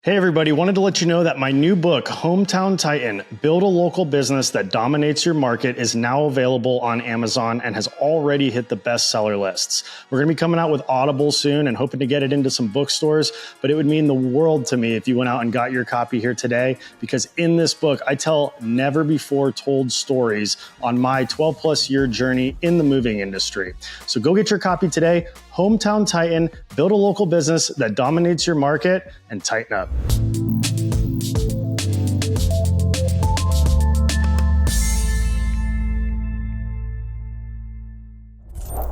Hey everybody, wanted to let you know that my new book, Hometown Titan, Build a Local Business That Dominates Your Market, is now available on Amazon and has already hit the bestseller lists. We're going to be coming out with Audible soon and hoping to get it into some bookstores, but it would mean the world to me if you went out and got your copy here today, because in this book, I tell never before told stories on my 12 plus year journey in the moving industry. So go get your copy today. Hometown Titan, Build a Local Business That Dominates Your Market, and tighten up.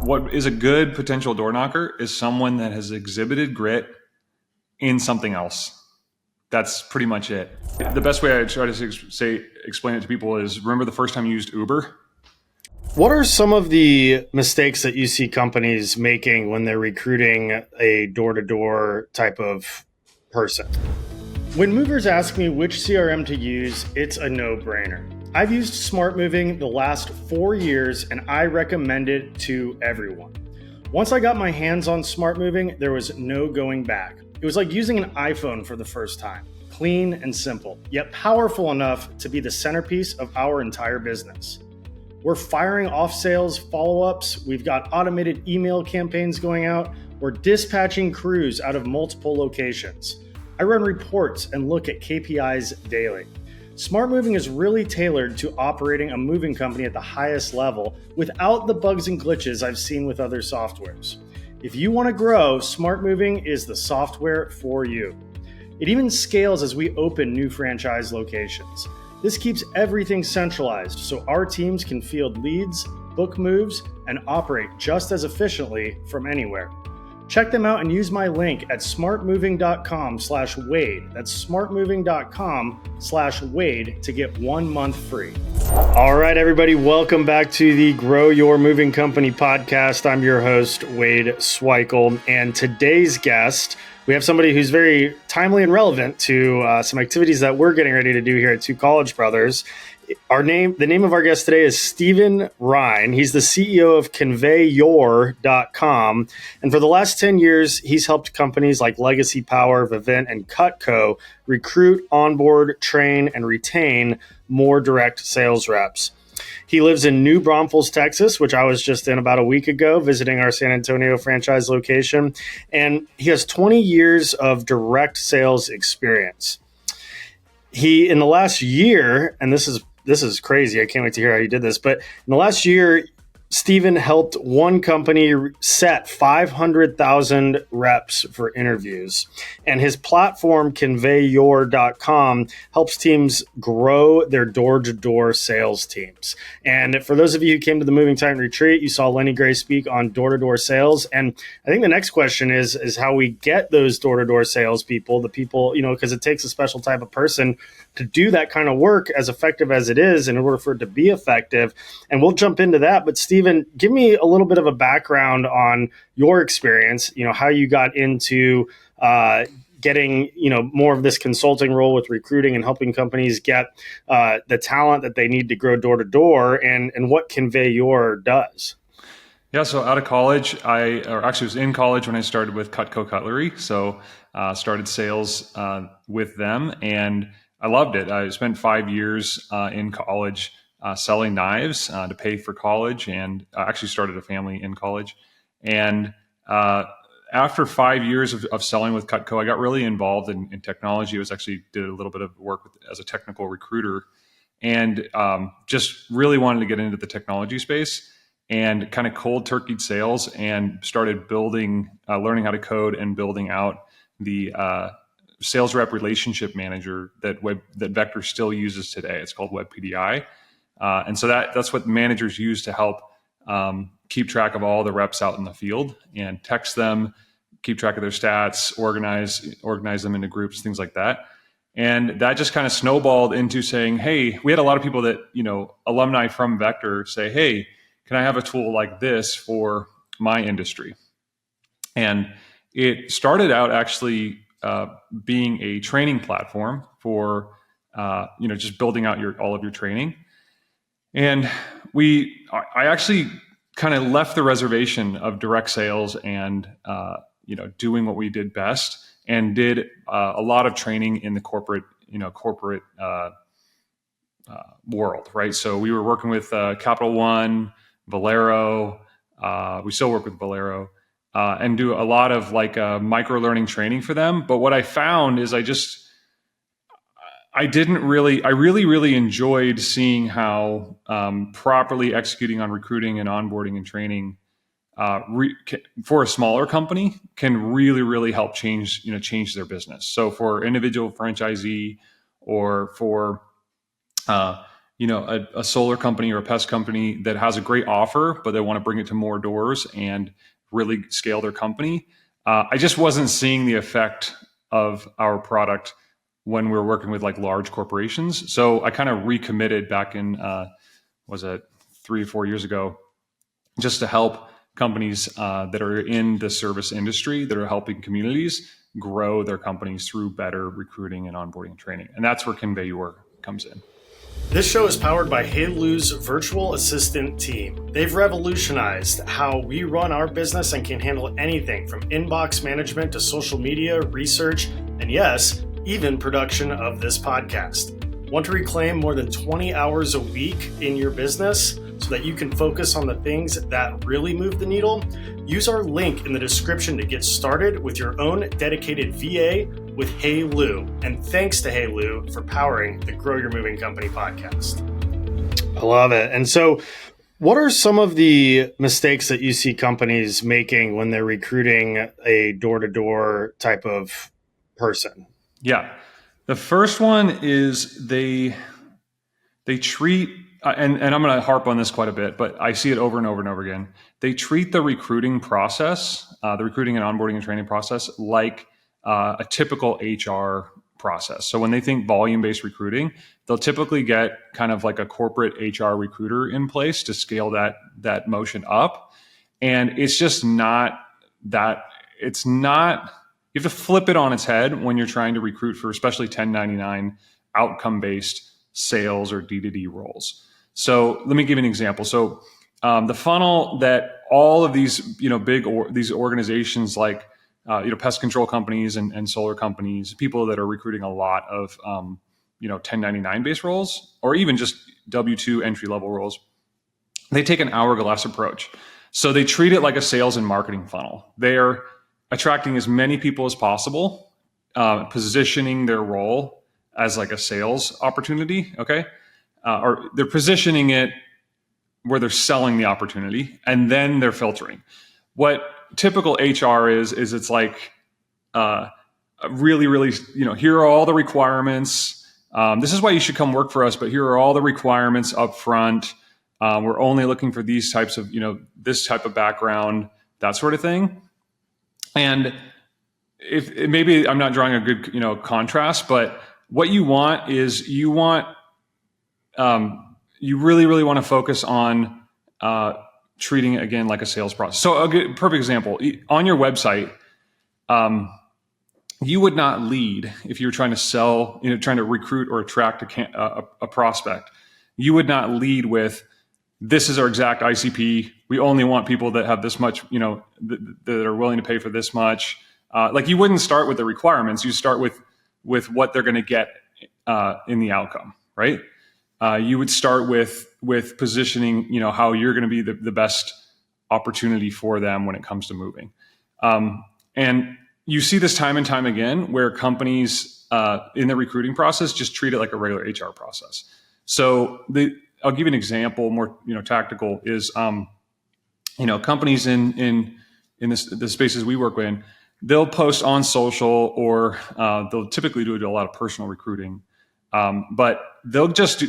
What is a good potential door knocker is someone that has exhibited grit in something else. That's pretty much it. The best way I try to explain it to people is, remember the first time you used Uber? What are some of the mistakes that you see companies making when they're recruiting a door-to-door type of person? When movers ask me which CRM to use, it's a no-brainer. I've used SmartMoving the last 4 years and I recommend it to everyone. Once I got my hands on SmartMoving, there was no going back. It was like using an iPhone for the first time. Clean and simple, yet powerful enough to be the centerpiece of our entire business. We're firing off sales follow-ups. We've got automated email campaigns going out. We're dispatching crews out of multiple locations. I run reports and look at KPIs daily. SmartMoving is really tailored to operating a moving company at the highest level without the bugs and glitches I've seen with other softwares. If you want to grow, SmartMoving is the software for you. It even scales as we open new franchise locations. This keeps everything centralized so our teams can field leads, book moves, and operate just as efficiently from anywhere. Check them out and use my link at smartmoving.com/Wade. That's smartmoving.com/Wade to get 1 month free. All right, everybody, welcome back to the Grow Your Moving Company podcast. I'm your host, Wade Sweikel, and today's guest, we have somebody who's very timely and relevant to some activities that we're getting ready to do here at Two College Brothers. The name of our guest today is Stephen Rhyne. He's the CEO of ConveYour.com. And for the last 10 years, he's helped companies like Legacy Power, Vivint, and Cutco recruit, onboard, train, and retain more direct sales reps. He lives in New Braunfels, Texas, which I was just in about a week ago, visiting our San Antonio franchise location. And he has 20 years of direct sales experience. He, in the last year, and this is crazy, I can't wait to hear how he did this, but in the last year, Stephen helped one company set 500,000 reps for interviews. And his platform, ConveYour.com, helps teams grow their door-to-door sales teams. And for those of you who came to the Moving Titan Retreat, you saw Lenny Gray speak on door-to-door sales. And I think the next question is how we get those door-to-door salespeople, the people, because it takes a special type of person to do that kind of work as effective as it is in order for it to be effective. And we'll jump into that. But Stephen, give me a little bit of a background on your experience, how you got into getting, more of this consulting role with recruiting and helping companies get the talent that they need to grow door to door, and what ConveYour does. Yeah, so out of college, I was in college when I started with Cutco Cutlery. So started sales with them, and I loved it. I spent 5 years in college selling knives to pay for college, and actually started a family in college. And after 5 years of selling with Cutco, I got really involved in technology. I did a little bit of work as a technical recruiter, and just really wanted to get into the technology space, and kind of cold turkeyed sales, and started learning how to code and building out the sales rep relationship manager that Vector still uses today. It's called WebPDI. And so that's what managers use to help keep track of all the reps out in the field, and text them, keep track of their stats, organize them into groups, things like that. And that just kind of snowballed into saying, hey, we had a lot of people that, alumni from Vector say, hey, can I have a tool like this for my industry? And it started out actually being a training platform for, just building out all of your training. And I actually kind of left the reservation of direct sales and, doing what we did best, and did a lot of training in the corporate world, right? So we were working with Capital One, Valero. We still work with Valero, and do a lot of like micro learning training for them. But what I found is I really enjoyed seeing how properly executing on recruiting and onboarding and training for a smaller company can really help change their business. So for individual franchisee, or for a solar company or a pest company that has a great offer, but they want to bring it to more doors and really scale their company, I just wasn't seeing the effect of our product when we were working with like large corporations. So I kind of recommitted back in, was it 3 or 4 years ago, just to help companies that are in the service industry, that are helping communities grow their companies through better recruiting and onboarding and training. And that's where ConveYour comes in. This show is powered by Hey Lieu's virtual assistant team. They've revolutionized how we run our business and can handle anything from inbox management to social media, research, and yes, even production of this podcast. Want to reclaim more than 20 hours a week in your business so that you can focus on the things that really move the needle? Use our link in the description to get started with your own dedicated VA with Hey Lieu. And thanks to Hey Lieu for powering the Grow Your Moving Company podcast. I love it. And so what are some of the mistakes that you see companies making when they're recruiting a door-to-door type of person? Yeah. The first one is they treat, and I'm going to harp on this quite a bit, but I see it over and over and over again. They treat the recruiting process, the recruiting and onboarding and training process, like a typical HR process. So when they think volume-based recruiting, they'll typically get kind of like a corporate HR recruiter in place to scale that motion up. And it's just not that, it's not, you have to flip it on its head when you're trying to recruit for especially 1099 outcome-based sales or D2D roles. So let me give you an example. So the funnel that all of these, these organizations like, pest control companies and solar companies, people that are recruiting a lot of, 1099 based roles, or even just W2 entry level roles, they take an hourglass approach. So they treat it like a sales and marketing funnel. They're attracting as many people as possible, positioning their role as like a sales opportunity. Okay. Or they're positioning it where they're selling the opportunity, and then they're filtering. What typical HR is it's like, really, here are all the requirements. This is why you should come work for us, but here are all the requirements up front. We're only looking for these types of, this type of background, that sort of thing. And if maybe I'm not drawing a good, contrast, but what you want is you really want to focus on treating it again like a sales process. So a perfect example on your website, you would not lead if you're trying to sell, trying to recruit or attract a prospect. You would not lead with, this is our exact ICP. We only want people that have this much, that are willing to pay for this much. Like you wouldn't start with the requirements. You start with what they're going to get in the outcome, right? You would start with positioning, how you're going to be the best opportunity for them when it comes to moving. And you see this time and time again where companies in the recruiting process just treat it like a regular HR process. So I'll give you an example, more tactical is companies in the spaces we work in, they'll post on social, or they'll typically do a lot of personal recruiting, but they'll just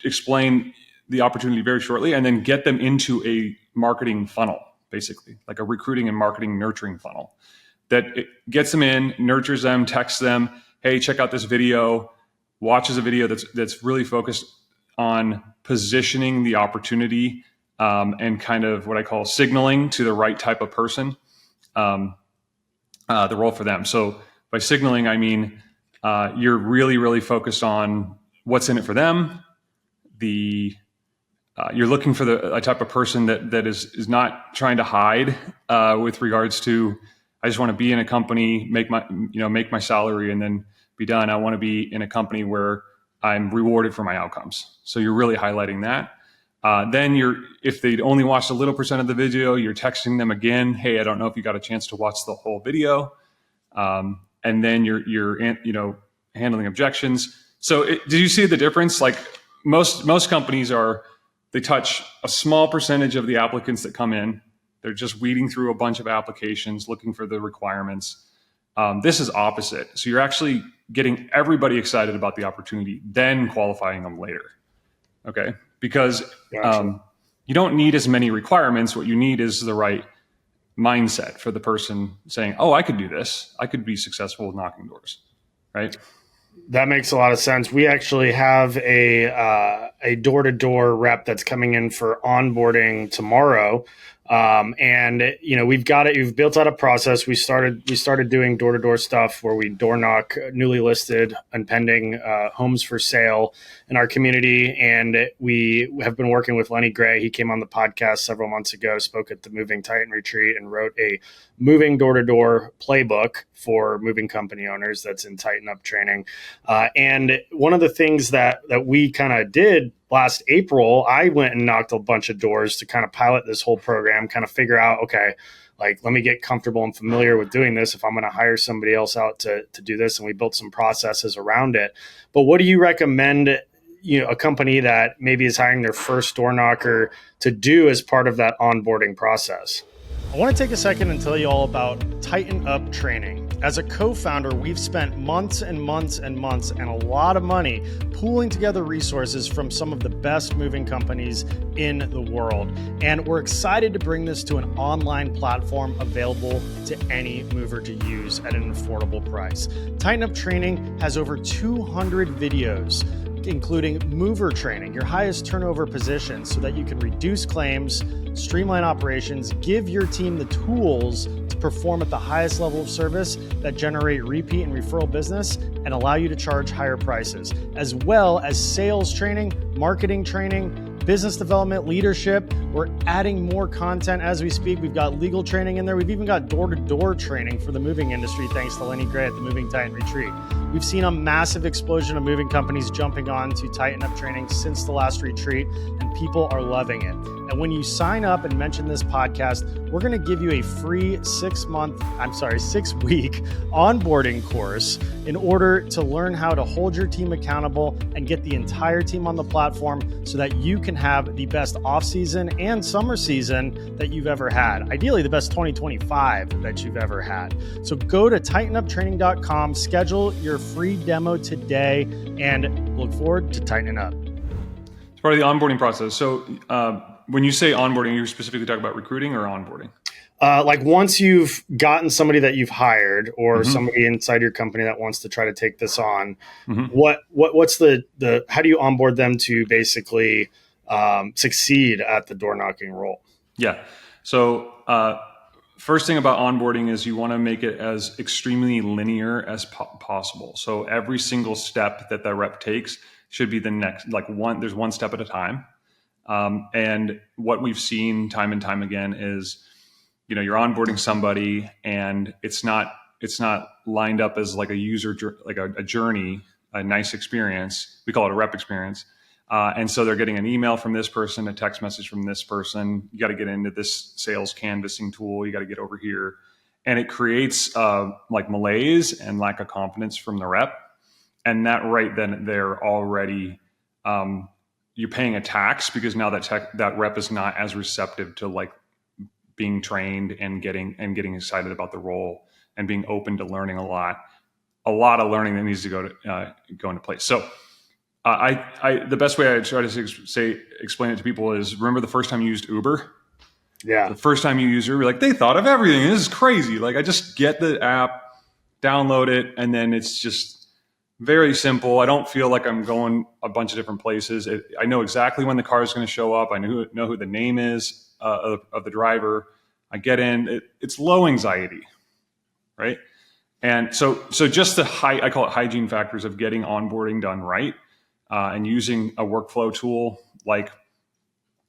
explain the opportunity very shortly and then get them into a marketing funnel, basically like a recruiting and marketing nurturing funnel that it gets them in, nurtures them, texts them, hey, check out this video, watches a video that's really focused on positioning the opportunity and kind of what I call signaling to the right type of person, the role for them. So by signaling, I mean you're really focused on what's in it for them. You're looking for a type of person that is not trying to hide with regards to I just want to be in a company, make my salary and then be done. I want to be in a company where I'm rewarded for my outcomes. So you're really highlighting that. Then if they only watched a little percent of the video, you're texting them again. Hey, I don't know if you got a chance to watch the whole video. And then you're handling objections. So did you see the difference? Like most companies they touch a small percentage of the applicants that come in. They're just weeding through a bunch of applications, looking for the requirements. This is opposite. So you're actually getting everybody excited about the opportunity, then qualifying them later. Okay. Because you don't need as many requirements. What you need is the right mindset for the person saying, oh, I could do this. I could be successful with knocking doors. Right. That makes a lot of sense. We actually have a door-to-door rep that's coming in for onboarding tomorrow. And we've built out a process. We started doing door-to-door stuff where we door knock newly listed and pending homes for sale in our community. And we have been working with Lenny Gray. He came on the podcast several months ago, spoke at the Moving Titan retreat, and wrote a moving door-to-door playbook for moving company owners that's in Tighten Up training. And one of the things that we kind of did last April, I went and knocked a bunch of doors to kind of pilot this whole program, kind of figure out, okay, like, let me get comfortable and familiar with doing this if I'm going to hire somebody else out to do this. And we built some processes around it. But what do you recommend, a company that maybe is hiring their first door knocker to do as part of that onboarding process? I want to take a second and tell you all about Tighten Up training. As a co-founder, we've spent months and months and months and a lot of money pooling together resources from some of the best moving companies in the world. And we're excited to bring this to an online platform available to any mover to use at an affordable price. Tighten Up training has over 200 videos, including mover training, your highest turnover position, so that you can reduce claims, streamline operations, give your team the tools to perform at the highest level of service that generate repeat and referral business and allow you to charge higher prices, as well as sales training, marketing training, business development, leadership. We're adding more content as we speak. We've got legal training in there. We've even got door-to-door training for the moving industry, thanks to Lenny Gray at the Moving Titan Retreat. We've seen a massive explosion of moving companies jumping on to Tighten Up training since the last retreat, and people are loving it. And when you sign up and mention this podcast, we're going to give you a free 6-week onboarding course in order to learn how to hold your team accountable and get the entire team on the platform so that you can have the best off-season and summer season that you've ever had. Ideally, the best 2025 that you've ever had. So go to tightenuptraining.com, schedule your free demo today, and look forward to tightening up. It's part of the onboarding process. So when you say onboarding, you're specifically talking about recruiting or onboarding? Like once you've gotten somebody that you've hired or somebody inside your company that wants to try to take this on, what's the how do you onboard them to basically succeed at the door knocking role? Yeah. So first thing about onboarding is you want to make it as extremely linear as possible. So every single step that rep takes should be the next, there's one step at a time. And what we've seen time and time again is, you're onboarding somebody and it's not lined up as like a user, like a journey, a nice experience. We call it a rep experience. And so they're getting an email from this person, a text message from this person. You got to get into this sales canvassing tool. You got to get over here. And it creates like malaise and lack of confidence from the rep. And that right then they're already, you're paying a tax because now that rep is not as receptive to like being trained and getting excited about the role and being open to learning a lot of learning that needs to go into place. So the best way I try to explain it to people is, remember the first time you used Uber? Yeah. The first time you used Uber, like they thought of everything. This is crazy. Like I just get the app, download it, and then it's just very simple. I don't feel like I'm going a bunch of different places. I know exactly when the car is going to show up. I know who the name is of the driver. I get in. It's low anxiety, right? And so just I call it hygiene factors of getting onboarding done right, and using a workflow tool like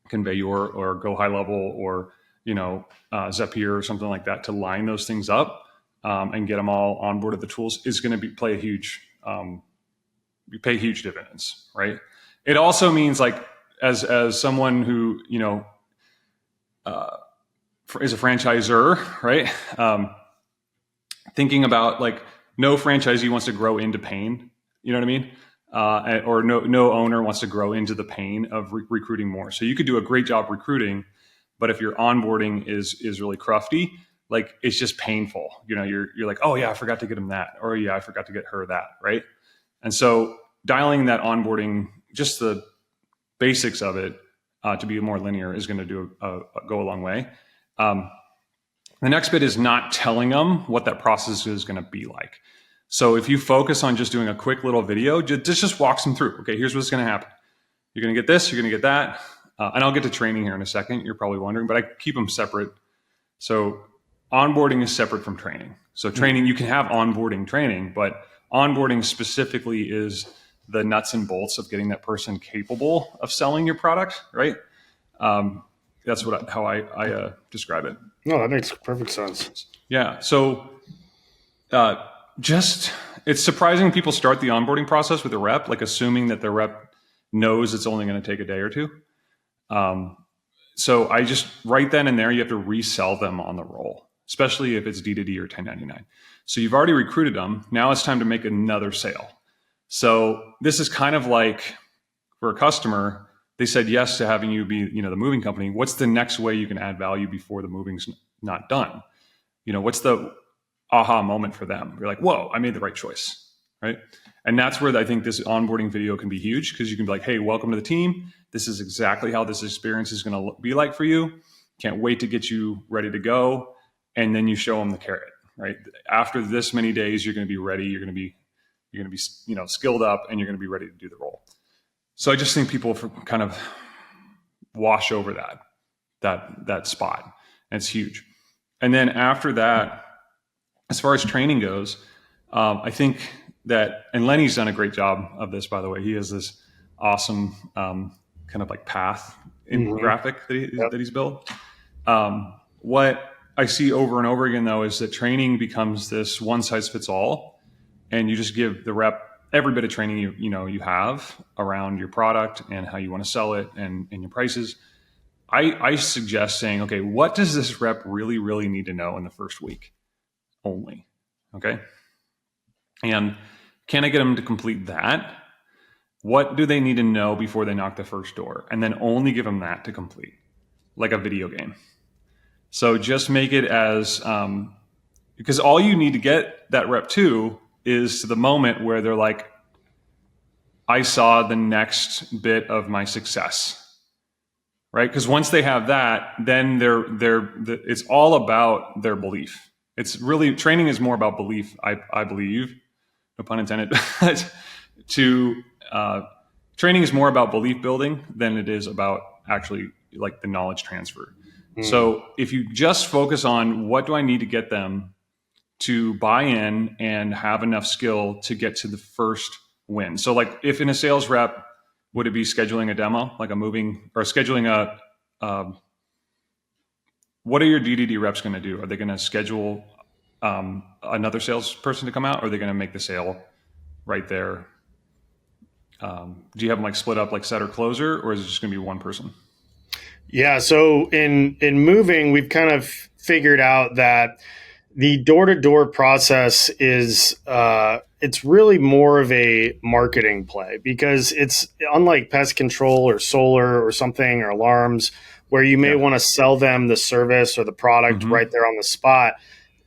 ConveYour or Go High Level or Zapier or something like that to line those things up and get them all onboarded the tools is going to play a huge, you pay huge dividends, right? It also means like as someone who, is a franchisor, right? Thinking about like no franchisee wants to grow into pain, you know what I mean? Or no owner wants to grow into the pain of recruiting more. So you could do a great job recruiting, but if your onboarding is really crufty, like it's just painful. You're like, oh yeah, I forgot to get him that, or yeah, I forgot to get her that, right? And so dialing that onboarding, just the basics of it, to be more linear is going to go a long way. The next bit is not telling them what that process is going to be like. So if you focus on just doing a quick little video, just walks them through. Okay, here's what's going to happen. You're going to get this, you're going to get that. And I'll get to training here in a second. You're probably wondering, but I keep them separate. So onboarding is separate from training. So training, you can have onboarding training, but onboarding specifically is the nuts and bolts of getting that person capable of selling your product, right? That's how I describe it. No, that makes perfect sense. Yeah. So it's surprising people start the onboarding process with a rep, like assuming that the rep knows it's only going to take a day or two. So I just right then and there, you have to resell them on the role, especially if it's D2D or 1099. So you've already recruited them. Now it's time to make another sale. So this is kind of like for a customer, they said yes to having you be, the moving company. What's the next way you can add value before the moving's not done? What's the aha moment for them? You're like, whoa, I made the right choice, right? And that's where I think this onboarding video can be huge, because you can be like, hey, welcome to the team. This is exactly how this experience is going to be like for you. Can't wait to get you ready to go. And then you show them the carrot, right? After this many days, you're going to be ready. You're going to be skilled up, and you're going to be ready to do the role. So I just think people kind of wash over that spot. And it's huge. And then after that, as far as training goes, I think that, and Lenny's done a great job of this, by the way. He has this awesome kind of like path graphic that he's built. What I see over and over again, though, is that training becomes this one size fits all, and you just give the rep every bit of training you have around your product and how you want to sell it and your prices. I suggest saying, okay, what does this rep really, really need to know in the first week only? Okay. And can I get them to complete that? What do they need to know before they knock the first door? And then only give them that to complete, like a video game. So just make it as, because all you need to get that rep to is to the moment where they're like, I saw the next bit of my success, right? Because once they have that, then it's all about their belief. It's really, training is more about belief, I believe, no pun intended. Training is more about belief building than it is about actually like the knowledge transfer. So if you just focus on what do I need to get them to buy in and have enough skill to get to the first win. So like if in a sales rep, would it be scheduling a demo, like a moving, or scheduling what are your DDD reps going to do? Are they going to schedule another salesperson to come out, or are they going to make the sale right there? Do you have them like split up like setter closer, or is it just going to be one person? Yeah. So in moving, we've kind of figured out that the door-to-door process is it's really more of a marketing play, because it's unlike pest control or solar or something, or alarms, where you may want to sell them the service or the product right there on the spot.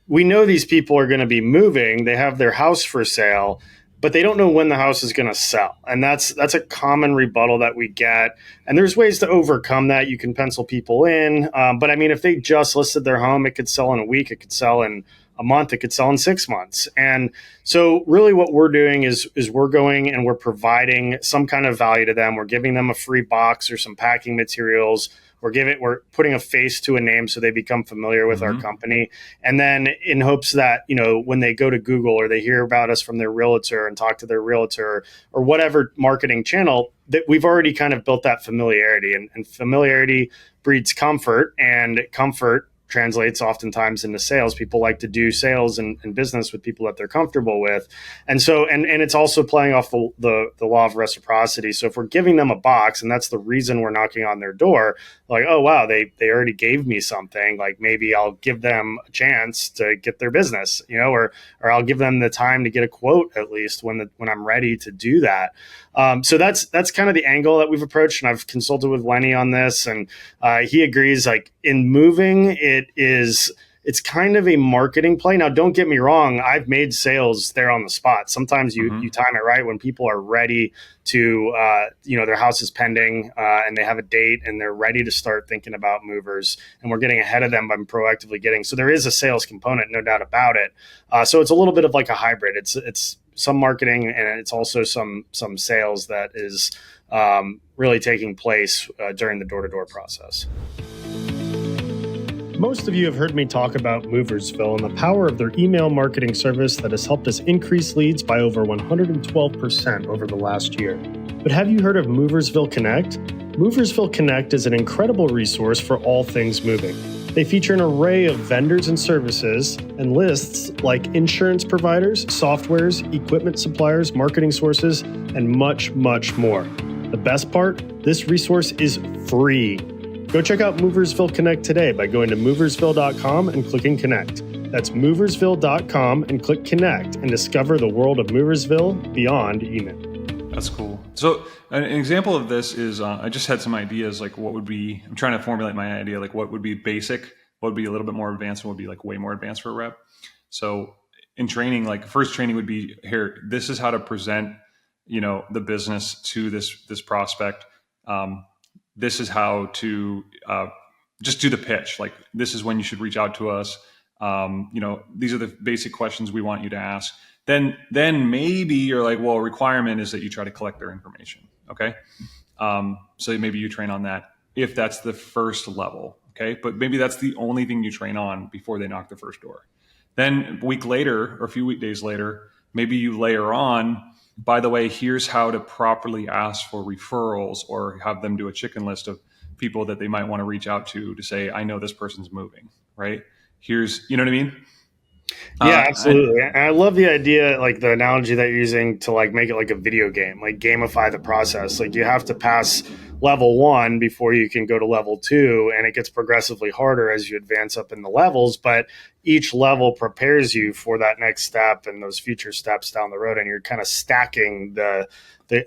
We know these people are going to be moving. They have their house for sale, but they don't know when the house is going to sell. And that's a common rebuttal that we get. And there's ways to overcome that. You can pencil people in. But I mean, if they just listed their home, it could sell in a week. It could sell in a month. It could sell in 6 months. And so really what we're doing is we're going and we're providing some kind of value to them. We're giving them a free box or some packing materials. We're putting a face to a name so they become familiar with our company. And then in hopes that, when they go to Google or they hear about us from their realtor and talk to their realtor or whatever marketing channel, that we've already kind of built that familiarity, and familiarity breeds comfort, and comfort translates oftentimes into sales. People like to do sales and business with people that they're comfortable with. And so, and it's also playing off the law of reciprocity. So if we're giving them a box, and that's the reason we're knocking on their door, like, oh, wow, they already gave me something, like maybe I'll give them a chance to get their business, or I'll give them the time to get a quote at least when I'm ready to do that. So that's kind of the angle that we've approached, and I've consulted with Lenny on this, and he agrees. Like in moving, it's kind of a marketing play. Now, don't get me wrong, I've made sales there on the spot. Sometimes you time it right when people are ready to, their house is pending and they have a date and they're ready to start thinking about movers, and we're getting ahead of them by proactively getting. So there is a sales component, no doubt about it. So it's a little bit of like a hybrid. It's some marketing and it's also some sales that is really taking place during the door-to-door process. Most of you have heard me talk about Moversville and the power of their email marketing service that has helped us increase leads by over 112% over the last year. But have you heard of Moversville Connect? Moversville Connect is an incredible resource for all things moving. They feature an array of vendors and services and lists like insurance providers, softwares, equipment suppliers, marketing sources, and much, much more. The best part, this resource is free. Go check out Moversville Connect today by going to moversville.com and clicking Connect. That's moversville.com and click Connect and discover the world of Moversville beyond email. That's cool. So an example of this is I just had some ideas, like what would be, I'm trying to formulate my idea, like what would be basic, what would be a little bit more advanced, and what would be like way more advanced for a rep. So in training, like first training would be, here, this is how to present, the business to this prospect. This is how to just do the pitch. Like, this is when you should reach out to us. These are the basic questions we want you to ask. Then maybe you're like, well, a requirement is that you try to collect their information. Okay. So maybe you train on that if that's the first level. Okay. But maybe that's the only thing you train on before they knock the first door. Then a week later or a few weekdays later, maybe you layer on, by the way, here's how to properly ask for referrals, or have them do a chicken list of people that they might want to reach out to say, I know this person's moving, right? Here's, you know what I mean? Yeah, absolutely. And I love the idea, like the analogy that you're using to like make it like a video game, like gamify the process. Like you have to pass level 1 before you can go to level 2, and it gets progressively harder as you advance up in the levels, but each level prepares you for that next step and those future steps down the road, and you're kind of stacking the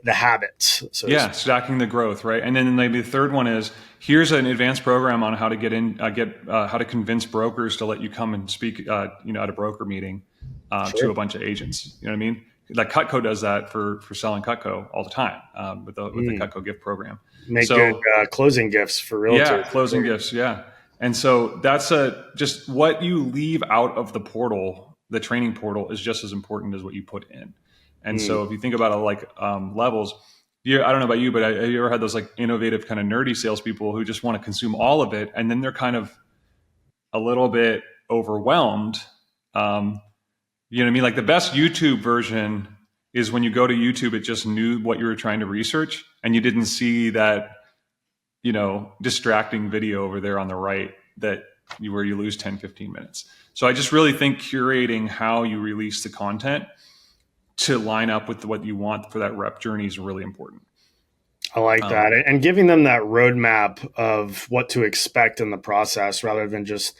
habits. So stacking the growth, right? And then maybe the third one is, here's an advanced program on how to how to convince brokers to let you come and speak, at a broker meeting to a bunch of agents. You know what I mean? Like Cutco does that for selling Cutco all the time with the Cutco gift program. Make good closing gifts for realtors. Yeah, closing gifts. Yeah. And so that's just what you leave out of the portal. The training portal is just as important as what you put in. And so if you think about it like levels, I don't know about you, but have you ever had those like innovative kind of nerdy salespeople who just want to consume all of it, and then they're kind of a little bit overwhelmed? You know what I mean? Like the best YouTube version is when you go to YouTube, it just knew what you were trying to research, and you didn't see that, distracting video over there on the right where you lose 10, 15 minutes. So I just really think curating how you release the content to line up with what you want for that rep journey is really important. I like that. And giving them that roadmap of what to expect in the process, rather than just,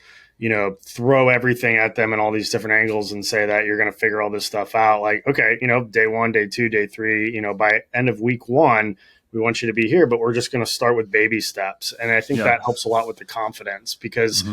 throw everything at them in all these different angles and say that you're going to figure all this stuff out. Like, okay, day 1, day 2, day 3, by end of week 1, we want you to be here, but we're just going to start with baby steps. And I think that helps a lot with the confidence, because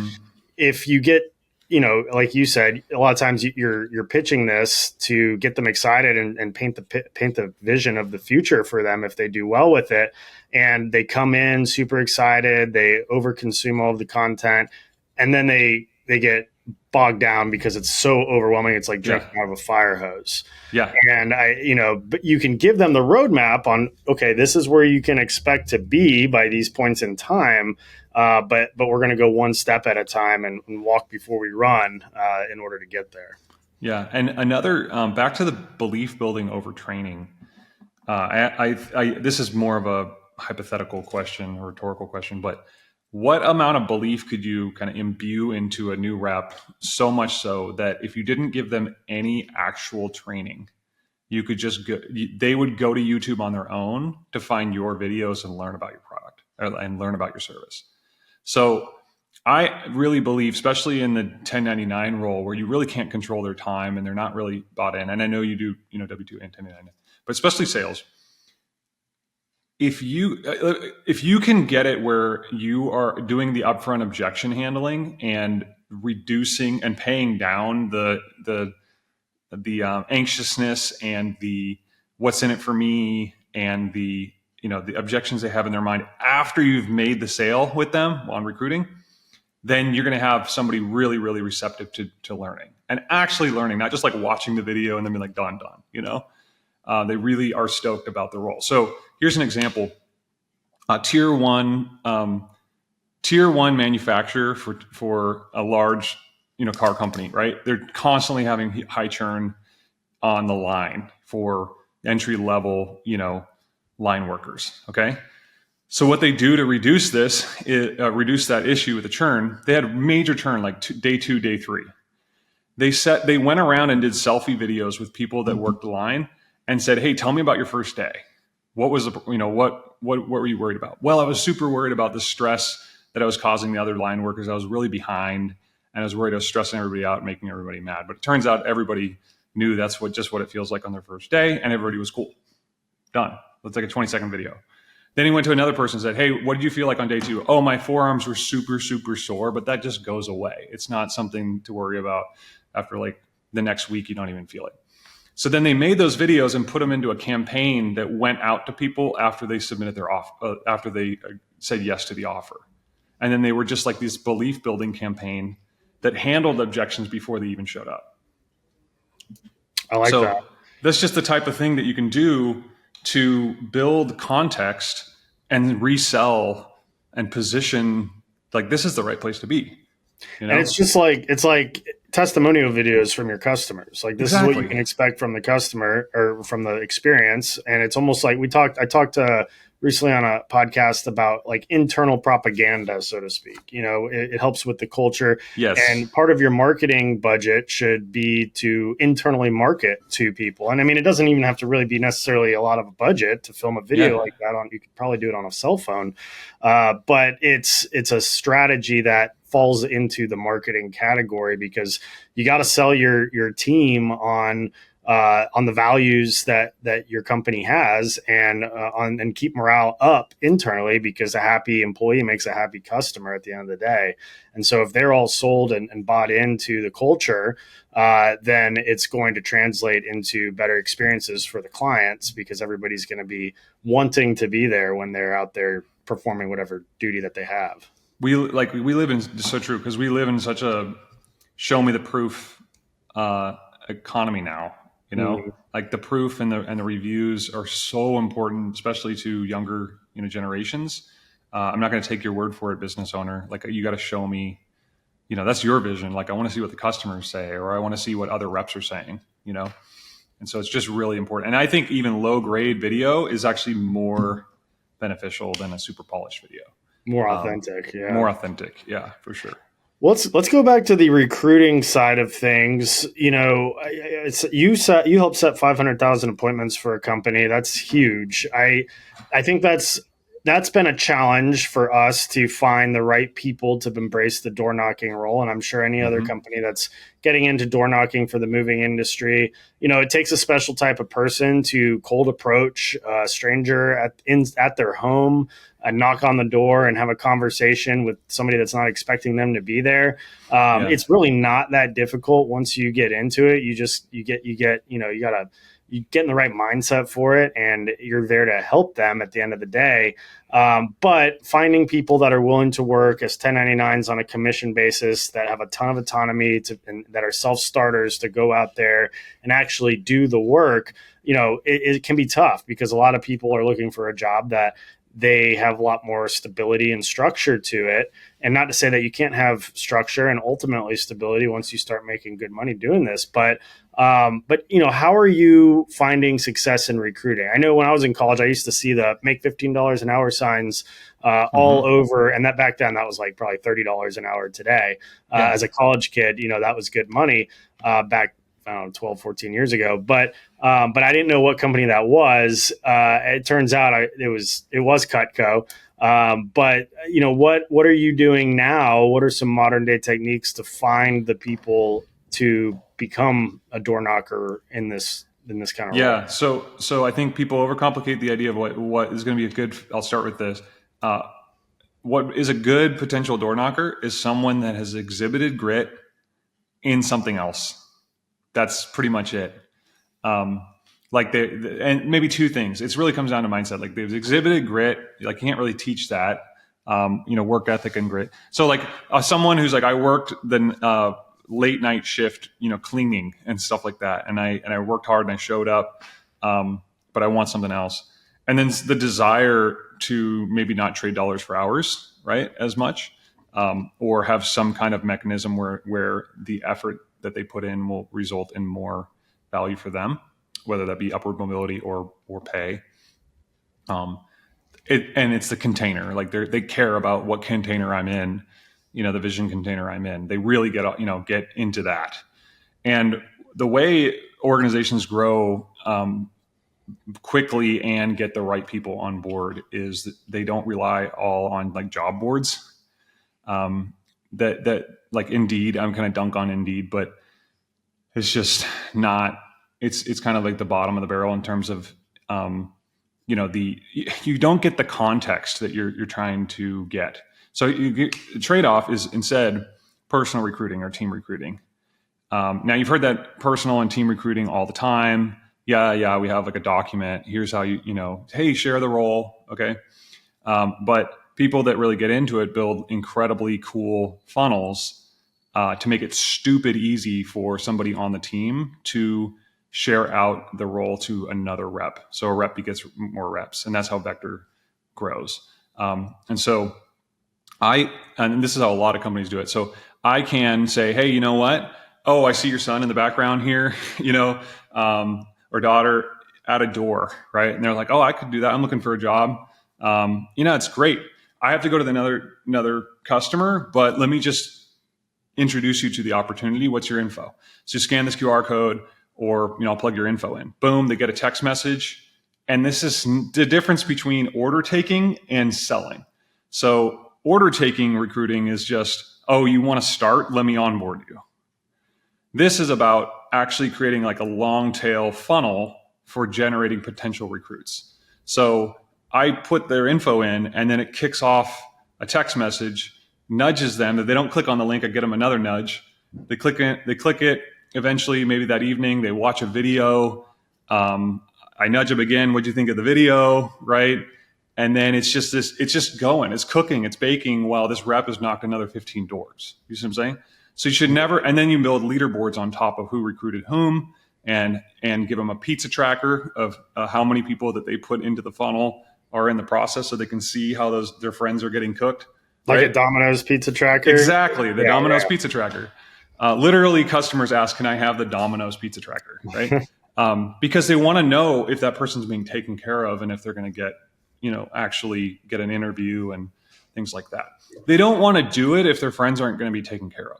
if you get, like you said, a lot of times you're pitching this to get them excited and paint the vision of the future for them if they do well with it. And they come in super excited, they overconsume all of the content, and then they get bogged down because it's so overwhelming. It's like drinking out of a fire hose. Yeah. And but you can give them the roadmap on, okay, this is where you can expect to be by these points in time. But we're going to go one step at a time and walk before we run in order to get there. Yeah. And another, back to the belief building over training. This is more of a hypothetical question or rhetorical question, but what amount of belief could you kind of imbue into a new rep, so much so that if you didn't give them any actual training, you could just they would go to YouTube on their own to find your videos and learn about your product and learn about your service. So I really believe, especially in the 1099 role where you really can't control their time and they're not really bought in. And I know you do, W-2 and 1099, but especially sales. If you can get it where you are doing the upfront objection handling and reducing and paying down the anxiousness and the what's in it for me and the objections they have in their mind after you've made the sale with them on recruiting, then you're going to have somebody really, really receptive to learning and actually learning, not just like watching the video and then be like, done. They really are stoked about the role. So here's an example. Tier one manufacturer for a large, car company, right? They're constantly having high churn on the line for entry level, line workers. Okay. So what they do to reduce that issue with the churn, they had major churn, like day 2, day 3. They went around and did selfie videos with people that worked the line and said, hey, tell me about your first day. What was what were you worried about? Well, I was super worried about the stress that I was causing the other line workers. I was really behind and I was worried I was stressing everybody out and making everybody mad. But it turns out everybody knew that's what it feels like on their first day, and everybody was cool. Done. It's like a 20-second video. Then he went to another person and said, hey, what did you feel like on day 2? Oh, my forearms were super, super sore, but that just goes away. It's not something to worry about. After like the next week, you don't even feel it. So then they made those videos and put them into a campaign that went out to people after they submitted their offer, after they said yes to the offer. And then they were just like this belief building campaign that handled objections before they even showed up. I like that. That's just the type of thing that you can do to build context and resell and position, like this is the right place to be. And it's just like, testimonial videos from your customers. Like this is what you can expect from the customer or from the experience. And it's almost like I talked recently on a podcast about like internal propaganda, so to speak. It helps with the culture. Yes. And part of your marketing budget should be to internally market to people. And I mean, it doesn't even have to really be necessarily a lot of a budget to film a video like that. You could probably do it on a cell phone. But it's a strategy that falls into the marketing category because you got to sell your team on the values that your company has and keep morale up internally, because a happy employee makes a happy customer at the end of the day. And so if they're all sold and bought into the culture, then it's going to translate into better experiences for the clients, because everybody's going to be wanting to be there when they're out there performing whatever duty that they have. We live in, so true, because we live in such a show me the proof economy now. Like the proof and the reviews are so important, especially to younger generations. I'm not going to take your word for it, business owner. Like you got to show me, that's your vision. Like I want to see what the customers say, or I want to see what other reps are saying. And so it's just really important. And I think even low grade video is actually more beneficial than a super polished video. More authentic, More authentic, yeah, for sure. Let's go back to the recruiting side of things. You helped set 500,000 appointments for a company. That's huge. I think that's been a challenge for us to find the right people to embrace the door knocking role. And I'm sure any other company that's getting into door knocking for the moving industry, it takes a special type of person to cold approach a stranger at their home and knock on the door and have a conversation with somebody that's not expecting them to be there. It's really not that difficult once you get into it. You you get in the right mindset for it, and you're there to help them at the end of the day. But finding people that are willing to work as 1099s on a commission basis, that have a ton of autonomy and that are self-starters to go out there and actually do the work, it can be tough, because a lot of people are looking for a job that they have a lot more stability and structure to it. And not to say that you can't have structure and ultimately stability once you start making good money doing this, but how are you finding success in recruiting? I know when I was in college, I used to see the make $15 an hour signs all over, and that back then that was like probably $30 an hour today. As a college kid, that was good money back, I don't know, 12, 14 years ago. But I didn't know what company that was. It turns out it was Cutco. But what are you doing now? What are some modern day techniques to find the people to become a door knocker in this kind of role? So I think people overcomplicate the idea of what is going to be a good. I'll start with this. What is a good potential door knocker is someone that has exhibited grit in something else. That's pretty much it. And maybe two things. It really comes down to mindset. Like, they've exhibited grit. Like, you can't really teach that. Work ethic and grit. So like someone who's like, I worked the late night shift, cleaning and stuff like that, and I worked hard and I showed up, but I want something else. And then the desire to maybe not trade dollars for hours, right, as much, or have some kind of mechanism where the effort that they put in will result in more value for them, whether that be upward mobility or pay. And it's the container. Like, they care about what container I'm in, the vision container I'm in. They really get into that. And the way organizations grow quickly and get the right people on board is that they don't rely all on like job boards. That like Indeed, I'm kind of dunk on Indeed, but it's just not. It's kind of like the bottom of the barrel in terms of you don't get the context that you're trying to get. So the trade-off is instead personal recruiting or team recruiting. Now, you've heard that personal and team recruiting all the time. Yeah, we have like a document. Here's how hey, share the role, okay? But people that really get into it build incredibly cool funnels to make it stupid easy for somebody on the team to share out the role to another rep. So a rep gets more reps, and that's how Vector grows. And this is how a lot of companies do it. So I can say, hey, you know what? Oh, I see your son in the background here, or daughter at a door, right? And they're like, oh, I could do that. I'm looking for a job. It's great. I have to go to another customer, but let me just introduce you to the opportunity. What's your info? So scan this QR code, or I'll plug your info in. Boom, they get a text message. And this is the difference between order taking and selling. So order taking recruiting is just, oh, you want to start? Let me onboard you. This is about actually creating like a long tail funnel for generating potential recruits. So I put their info in, and then it kicks off a text message, nudges them. If they don't click on the link, I get them another nudge. They click it. Eventually, maybe that evening, they watch a video. I nudge them again. What'd you think of the video? Right. And then it's just going, it's cooking, it's baking while this rep has knocked another 15 doors. You see what I'm saying? So you should never, and then you build leaderboards on top of who recruited whom, and give them a pizza tracker of how many people that they put into the funnel are in the process, so they can see how their friends are getting cooked. Like right? a Domino's pizza tracker? Exactly, the Domino's pizza tracker. Literally, customers ask, can I have the Domino's pizza tracker, right? Because they want to know if that person's being taken care of and if they're going to get, actually get an interview and things like that. They don't want to do it if their friends aren't going to be taken care of.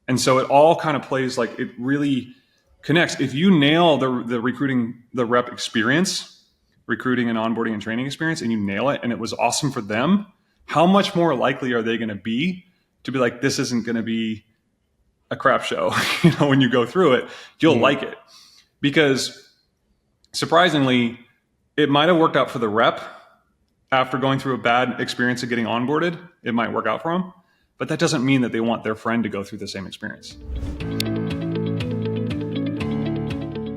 And so it all kind of plays, like, it really connects. If you nail the recruiting, the rep experience, recruiting and onboarding and training experience, and you nail it and it was awesome for them, how much more likely are they going to be like, this isn't going to be a crap show? When you go through it, you'll like it. Because surprisingly, it might have worked out for the rep after going through a bad experience of getting onboarded. It might work out for them, but that doesn't mean that they want their friend to go through the same experience.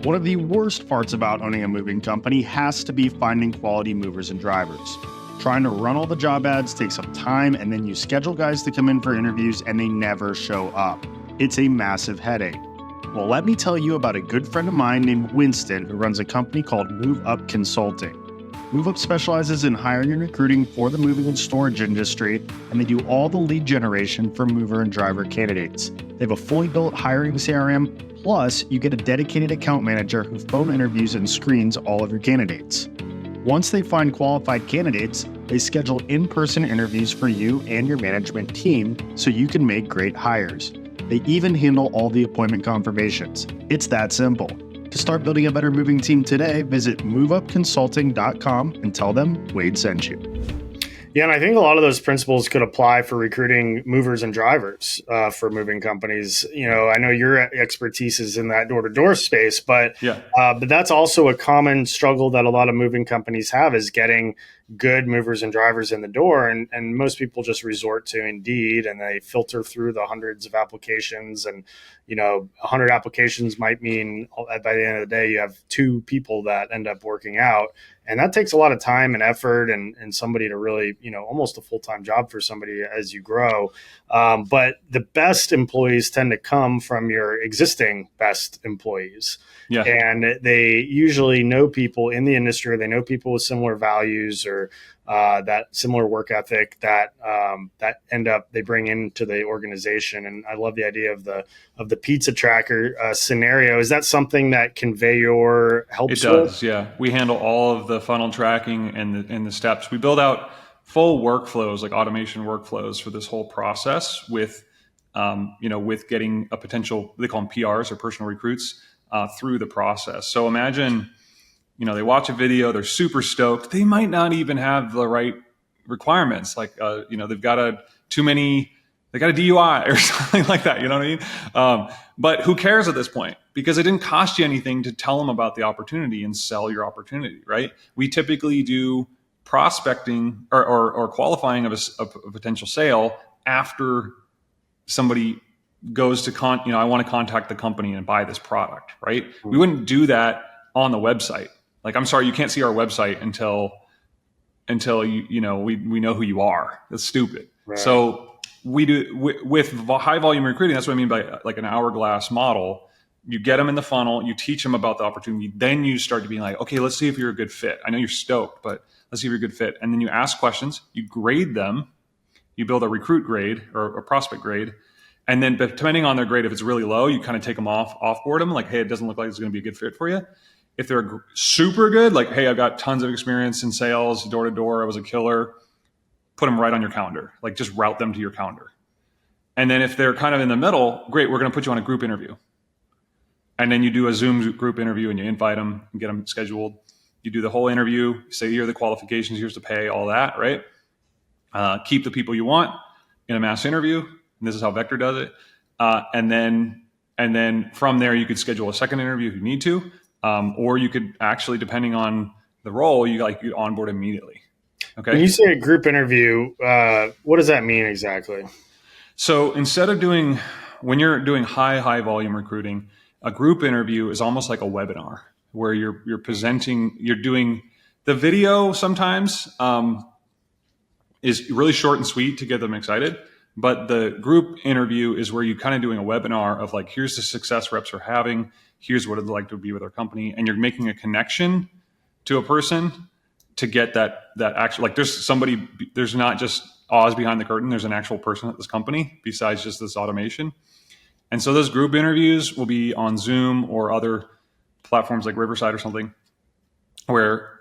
One of the worst parts about owning a moving company has to be finding quality movers and drivers. Trying to run all the job ads takes up time, and then you schedule guys to come in for interviews and they never show up. It's a massive headache. Well, let me tell you about a good friend of mine named Winston who runs a company called Move Up Consulting. Move Up specializes in hiring and recruiting for the moving and storage industry, and they do all the lead generation for mover and driver candidates. They have a fully built hiring CRM, plus you get a dedicated account manager who phone interviews and screens all of your candidates. Once they find qualified candidates, they schedule in-person interviews for you and your management team so you can make great hires. They even handle all the appointment confirmations. It's that simple. To start building a better moving team today, visit moveupconsulting.com and tell them Wade sent you. Yeah, and I think a lot of those principles could apply for recruiting movers and drivers for moving companies. You know, I know your expertise is in that door-to-door space, but that's also a common struggle that a lot of moving companies have, is getting good movers and drivers in the door. And most people just resort to Indeed, and they filter through the hundreds of applications. And, you know, 100 applications might mean by the end of the day, you have 2 people that end up working out. And that takes a lot of time and effort and somebody to really, you know, almost a full-time job for somebody as you grow. But the best employees tend to come from your existing best employees. Yeah. And they usually know people in the industry. They know people with similar values or that similar work ethic that they bring into the organization. And I love the idea of the pizza tracker scenario. Is that something that ConveYour helps with? It does, yeah. We handle all of the funnel tracking and the steps. We build out full workflows, like automation workflows for this whole process with getting a potential, they call them PRs or personal recruits, through the process. So imagine, you know, they watch a video, they're super stoked. They might not even have the right requirements. Like, they've got a DUI or something like that. You know what I mean? But who cares at this point? Because it didn't cost you anything to tell them about the opportunity and sell your opportunity, right? We typically do prospecting or qualifying of a potential sale after somebody goes to I want to contact the company and buy this product, right? Mm-hmm. We wouldn't do that on the website. Like, I'm sorry, you can't see our website until we know who you are. That's stupid. Right. So we do with high volume recruiting. That's what I mean by like an hourglass model. You get them in the funnel, you teach them about the opportunity. Then you start to be like, okay, let's see if you're a good fit. I know you're stoked, but let's see if you're a good fit. And then you ask questions, you grade them, you build a recruit grade or a prospect grade. And then depending on their grade, if it's really low, you kind of take them offboard them. Like, hey, it doesn't look like it's going to be a good fit for you. If they're super good, like, hey, I've got tons of experience in sales, door to door, I was a killer, put them right on your calendar. Like, just route them to your calendar. And then if they're kind of in the middle, great, we're going to put you on a group interview. And then you do a Zoom group interview and you invite them and get them scheduled. You do the whole interview, say, here are the qualifications, here's the pay, all that, right? Keep the people you want in a mass interview. And this is how Vector does it. And then from there, you could schedule a second interview if you need to. Or you could actually, depending on the role, you onboard immediately. Okay. When you say a group interview, what does that mean exactly? So instead of when you're doing high volume recruiting, a group interview is almost like a webinar where you're presenting, you're doing the video sometimes is really short and sweet to get them excited. But the group interview is where you're kind of doing a webinar of like, here's the success reps are having. Here's what it'd like to be with our company. And you're making a connection to a person to get that actual, like there's not just Oz behind the curtain. There's an actual person at this company besides just this automation. And so those group interviews will be on Zoom or other platforms like Riverside or something where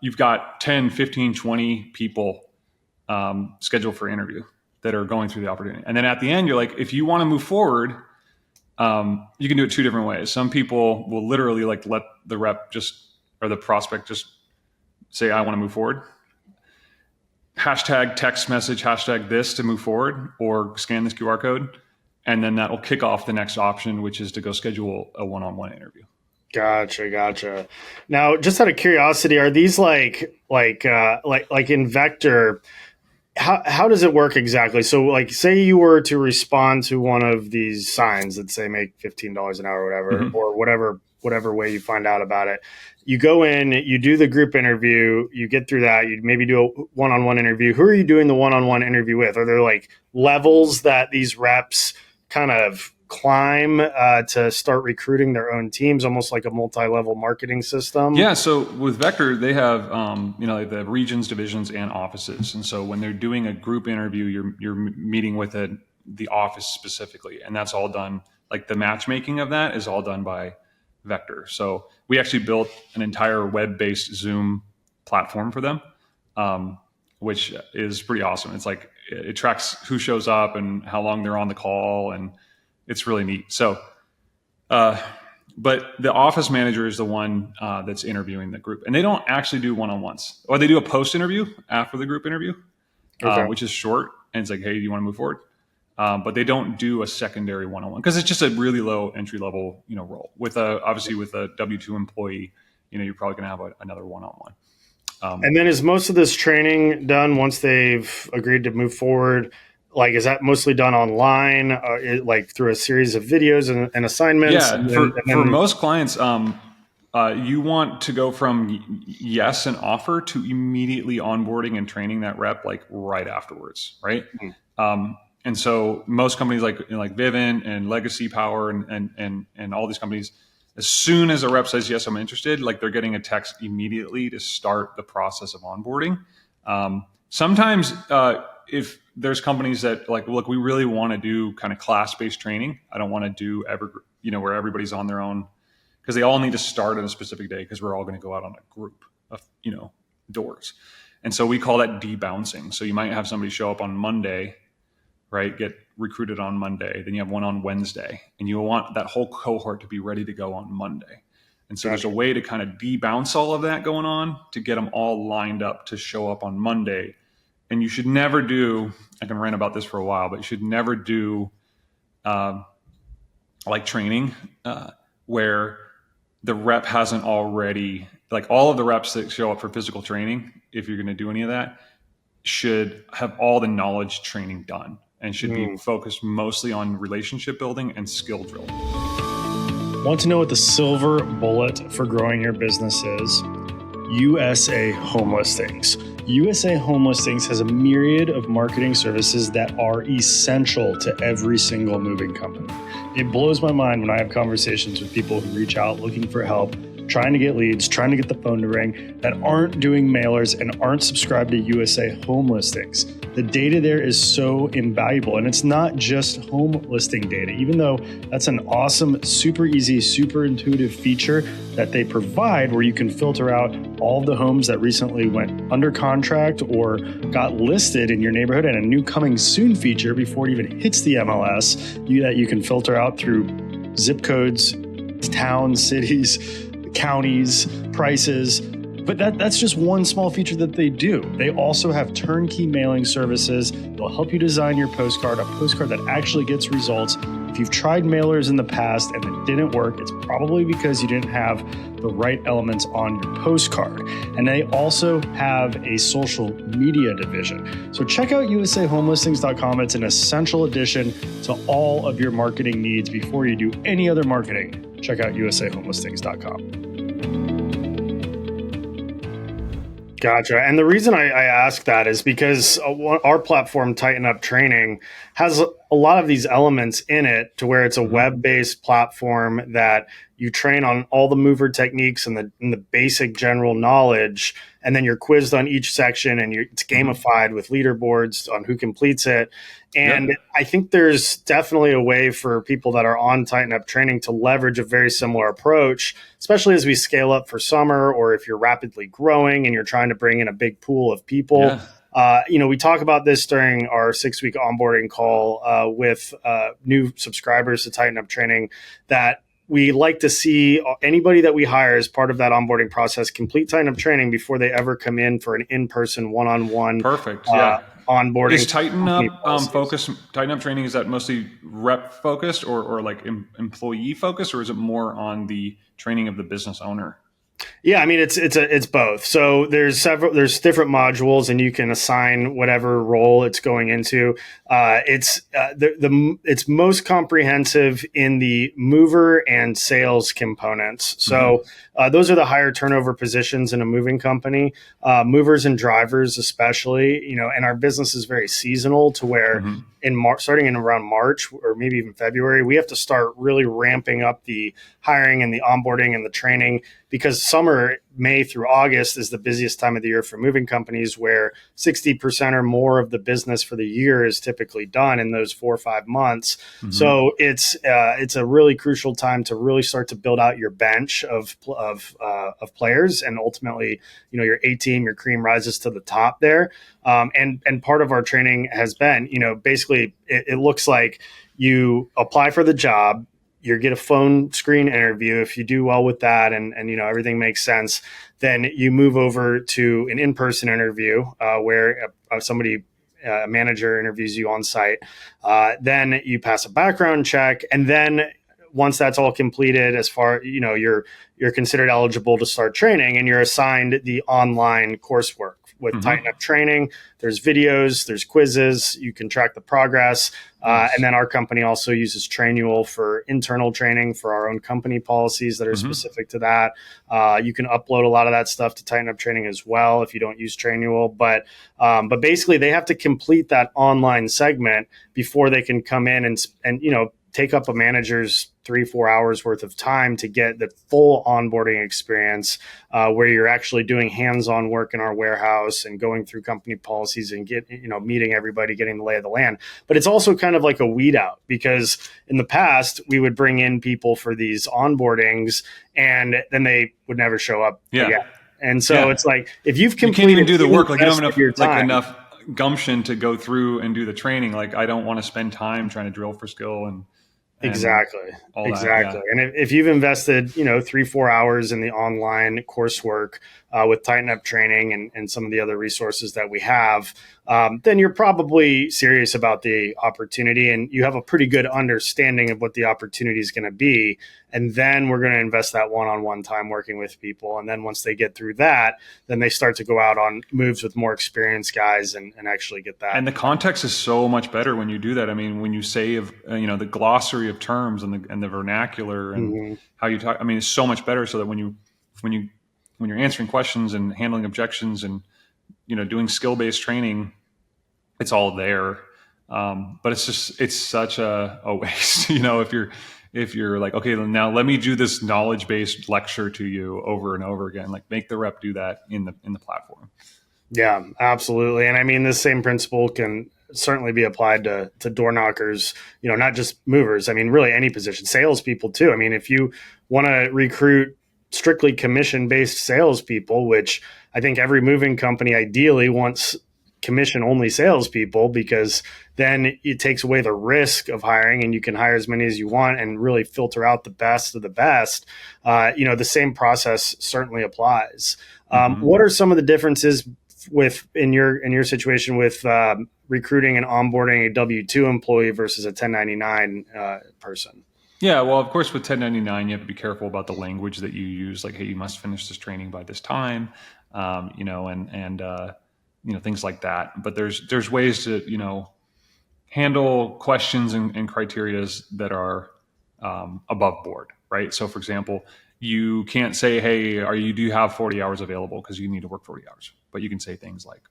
you've got 10, 15, 20 people scheduled for interview that are going through the opportunity. And then at the end, you're like, if you want to move forward, you can do it 2 different ways. Some people will literally like let the rep or the prospect just say, I want to move forward. Hashtag text message, hashtag this to move forward, or scan this QR code. And then that will kick off the next option, which is to go schedule a one-on-one interview. Gotcha. Now, just out of curiosity, are these like in Vector, how does it work exactly? So like, say you were to respond to one of these signs that say make $15 an hour or whatever, mm-hmm. or whatever whatever way you find out about it. You go in, you do the group interview, you get through that, you maybe do a one-on-one interview. Who are you doing the one-on-one interview with? Are there like levels that these reps kind of climb to start recruiting their own teams, almost like a multi-level marketing system? Yeah. So with Vector, they have like the regions, divisions, and offices. And so when they're doing a group interview, you're meeting with the office specifically, and that's all done. Like the matchmaking of that is all done by Vector. So we actually built an entire web-based Zoom platform for them, which is pretty awesome. It's like it tracks who shows up and how long they're on the call, and it's really neat. So, but the office manager is the one that's interviewing the group, and they don't actually do one-on-ones, or they do a post-interview after the group interview, which is short, and it's like, hey, do you want to move forward? But they don't do a secondary one-on-one because it's just a really low entry-level, role. With obviously with a W-2 employee, you're probably going to have another one-on-one. And then is most of this training done once they've agreed to move forward? Like, is that mostly done online, like through a series of videos and assignments? Yeah, for most clients, you want to go from yes and offer to immediately onboarding and training that rep like right afterwards, right? Mm-hmm. And so most companies like Vivint and Legacy Power and all these companies, as soon as a rep says, yes, I'm interested, like they're getting a text immediately to start the process of onboarding. Sometimes if there's companies that like, look, we really want to do kind of class-based training. I don't want to do where everybody's on their own, because they all need to start on a specific day because we're all going to go out on a group of, doors. And so we call that debouncing. So you might have somebody show up on Monday, right? Get recruited on Monday. Then you have one on Wednesday, and you want that whole cohort to be ready to go on Monday. And so there's a way to kind of debounce all of that going on to get them all lined up to show up on Monday. And you should never do, I can rant about this for a while, but you should never do like training where the rep hasn't already, like all of the reps that show up for physical training, if you're going to do any of that, should have all the knowledge training done and should be focused mostly on relationship building and skill drilling. Want to know what the silver bullet for growing your business is? USA Home Listings. USA Home Listings has a myriad of marketing services that are essential to every single moving company. It blows my mind when I have conversations with people who reach out looking for help, trying to get leads, trying to get the phone to ring, that aren't doing mailers and aren't subscribed to USA Home Listings. The data there is so invaluable, and it's not just home listing data, even though that's an awesome, super easy, super intuitive feature that they provide where you can filter out all of the homes that recently went under contract or got listed in your neighborhood, and a new coming soon feature before it even hits the MLS that you can filter out through zip codes, towns, cities, counties, prices. But that's just one small feature that they do. They also have turnkey mailing services. They'll help you design your postcard, a postcard that actually gets results. If you've tried mailers in the past and it didn't work, it's probably because you didn't have the right elements on your postcard. And they also have a social media division. So check out usahomelistings.com. It's an essential addition to all of your marketing needs. Before you do any other marketing, check out usahomelistings.com. Gotcha. And the reason I ask that is because our platform, Tighten Up Training, has a lot of these elements in it to where it's a web-based platform that you train on all the mover techniques and the basic general knowledge, and then you're quizzed on each section, and it's gamified with leaderboards on who completes it. And I think there's definitely a way for people that are on Tighten Up Training to leverage a very similar approach, especially as we scale up for summer, or if you're rapidly growing and you're trying to bring in a big pool of people. We talk about this during our 6-week onboarding call with new subscribers to Tighten Up Training, that we like to see anybody that we hire as part of that onboarding process complete Tighten Up Training before they ever come in for an in-person one-on-one onboarding. Is Tighten Up focus? Tighten Up Training, is that mostly rep focused or like employee focused, or is it more on the training of the business owner? Yeah, I mean it's both. So there's different modules, and you can assign whatever role it's going into. It's most comprehensive in the mover and sales components. So those are the higher turnover positions in a moving company. Movers and drivers, especially, and our business is very seasonal to where in March, starting in around March or maybe even February, we have to start really ramping up the hiring and the onboarding and the training, because summer, May through August, is the busiest time of the year for moving companies, where 60% or more of the business for the year is typically done in those 4 or 5 months. So it's a really crucial time to really start to build out your bench of players, and ultimately, your A team, your cream rises to the top there. And part of our training has been, basically it looks like you apply for the job. You get a phone screen interview. If you do well with that, and everything makes sense, then you move over to an in-person interview, where a manager interviews you on site. Then you pass a background check, and then once that's all completed, as far you're considered eligible to start training, and you're assigned the online coursework with Tighten Up Training. There's videos, there's quizzes, you can track the progress. And then our company also uses Trainual for internal training for our own company policies that are specific to that. You can upload a lot of that stuff to Tighten Up Training as well if you don't use Trainual. But basically, they have to complete that online segment before they can come in and take up a manager's 3-4 hours worth of time to get the full onboarding experience, where you're actually doing hands-on work in our warehouse and going through company policies and meeting everybody, getting the lay of the land. But it's also kind of like a weed out, because in the past we would bring in people for these onboardings and then they would never show up again. And so it's like, if you've completed, you can't even do the work, like you don't have enough gumption to go through and do the training. Like, I don't want to spend time trying to drill for skill and exactly. That, yeah. And if you've invested 3-4 hours in the online coursework, with Tighten Up Training and some of the other resources that we have, then you're probably serious about the opportunity, and you have a pretty good understanding of what the opportunity is going to be. And then we're going to invest that one-on-one time working with people. And then once they get through that, then they start to go out on moves with more experienced guys and actually get that. And the context is so much better when you do that. I mean, when you say the glossary of terms and the vernacular and how you talk, I mean, it's so much better, so that when you're answering questions and handling objections and doing skill-based training, it's all there. But it's such a waste, if you're like, okay, now let me do this knowledge-based lecture to you over and over again. Like, make the rep do that in the platform. Yeah, absolutely. And I mean, this same principle can certainly be applied to door knockers, not just movers. I mean, really any position, salespeople too. I mean, if you want to recruit strictly commission-based salespeople, which I think every moving company ideally wants commission-only salespeople, because then it takes away the risk of hiring, and you can hire as many as you want and really filter out the best of the best. The same process certainly applies. What are some of the differences in your situation with recruiting and onboarding a W-2 employee versus a 1099 person? Yeah, well, of course, with 1099, you have to be careful about the language that you use. Like, hey, you must finish this training by this time, things like that. But there's ways to handle questions and criterias that are above board, right? So, for example, you can't say, hey, do you have 40 hours available, because you need to work 40 hours. But you can say things like,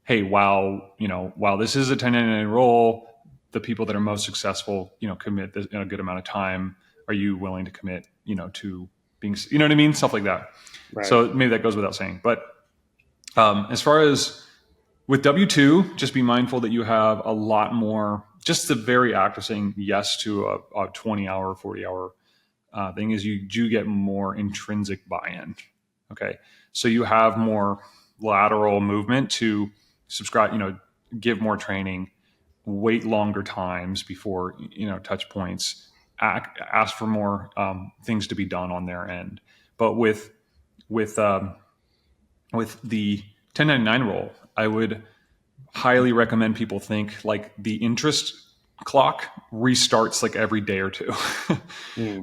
hey, while this is a 1099 role, the people that are most successful, commit a good amount of time. Are you willing to commit, to being, what I mean? Stuff like that. Right. So maybe that goes without saying. But as far as with W-2, just be mindful that you have a lot more, just the very act of saying yes to a 20-hour, 40-hour thing is you do get more intrinsic buy-in. Okay. So you have more lateral movement to subscribe, give more training, wait longer times before, touch points, ask for more things to be done on their end. But with the 1099 role, I would highly recommend people think like the interest clock restarts like every day or two.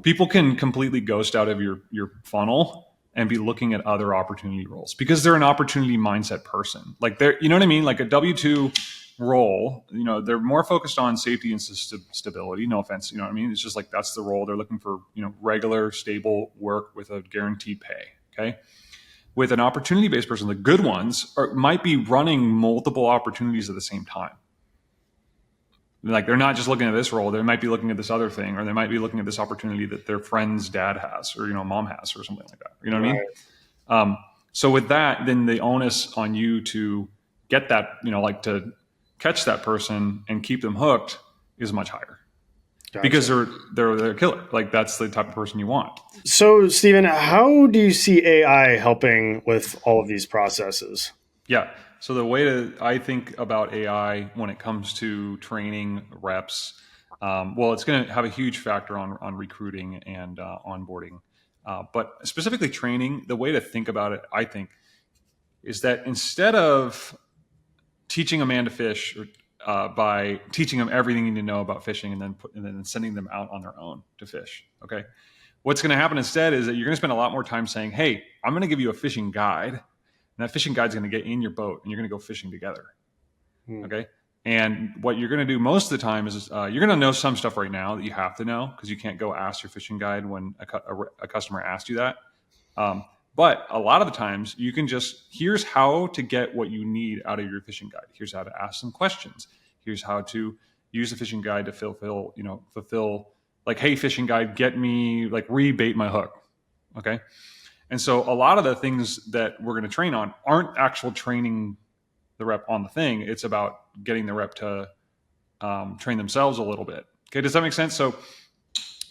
People can completely ghost out of your funnel and be looking at other opportunity roles because they're an opportunity mindset person. Like they're, you know what I mean? Like a W-2 role, you know, they're more focused on safety and stability. No offense. You know what I mean? It's just like, that's the role they're looking for, you know, regular, stable work with a guaranteed pay. Okay. With an opportunity-based person, the good ones might be running multiple opportunities at the same time. Like they're not just looking at this role, they might be looking at this other thing, or they might be looking at this opportunity that their friend's dad has, or, you know, mom has, or something like that. You know what I mean? So with that, then the onus on you to get that, you know, like to catch that person and keep them hooked is much higher. Gotcha. Because they're a killer. Like that's the type of person you want. So Stephen, how do you see AI helping with all of these processes? Yeah. So the way I think about AI when it comes to training reps, well, it's going to have a huge factor on recruiting and onboarding. But specifically training, the way to think about it, I think, is that instead of teaching a man to fish by teaching them everything you need to know about fishing and then sending them out on their own to fish, okay? What's going to happen instead is that you're going to spend a lot more time saying, hey, I'm going to give you a fishing guide. And that fishing guide is going to get in your boat and you're going to go fishing together. Okay. And what you're going to do most of the time is you're going to know some stuff right now that you have to know because you can't go ask your fishing guide when a customer asks you that. But a lot of the times you can just, here's how to get what you need out of your fishing guide. Here's how to ask some questions. Here's how to use the fishing guide to fulfill like, hey, fishing guide, get me, like, rebait my hook. Okay. And so a lot of the things that we're going to train on aren't actual training the rep on the thing. It's about getting the rep to train themselves a little bit. Okay. Does that make sense? So